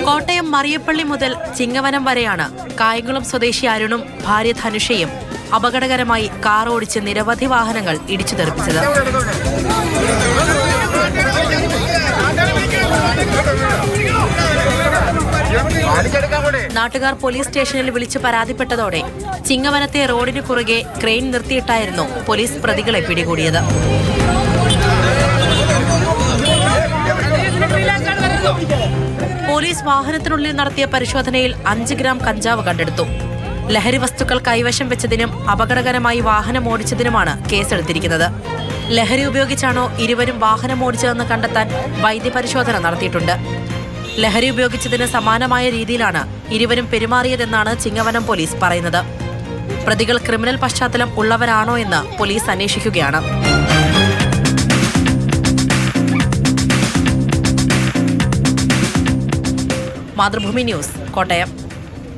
കോട്ടയം മറിയപ്പള്ളി മുതൽ ചിങ്ങവനം വരെയാണ് കായംകുളം സ്വദേശി അരുണും ഭാര്യ ധനുഷയും അപകടകരമായി കാർ ഓടിച്ച് നിരവധി വാഹനങ്ങൾ ഇടിച്ചു തെറിപ്പിച്ചത്. നാട്ടുകാർ പോലീസ് സ്റ്റേഷനിൽ വിളിച്ച് പരാതിപ്പെട്ടതോടെ ചിങ്ങവനത്തെ റോഡിന് കുറുകെ ക്രെയിൻ നിർത്തിയിട്ടായിരുന്നു പോലീസ് പ്രതികളെ പിടികൂടിയത്. പോലീസ് വാഹനത്തിനുള്ളിൽ നടത്തിയ പരിശോധനയിൽ 5 ഗ്രാം കഞ്ചാവ് കണ്ടെടുത്തു. ലഹരി വസ്തുക്കൾ കൈവശം വെച്ചതിനും അപകടകരമായി വാഹനം ഓടിച്ചതിനുമാണ് കേസെടുത്തിരിക്കുന്നത്. ലഹരി ഉപയോഗിച്ചാണോ ഇരുവരും വാഹനം ഓടിച്ചതെന്ന് കണ്ടെത്താൻ വൈദ്യപരിശോധന നടത്തിയിട്ടുണ്ട്. ലഹരി ഉപയോഗിച്ചതിന് സമാനമായ രീതിയിലാണ് ഇരുവരും പെരുമാറിയതെന്നാണ് ചിങ്ങവനം പോലീസ് പറയുന്നത്. പ്രതികൾ ക്രിമിനൽ പശ്ചാത്തലം ഉള്ളവരാണോ എന്ന് പോലീസ് അന്വേഷിക്കുകയാണ്. മാതൃഭൂമി ന്യൂസ്, കോട്ടയം.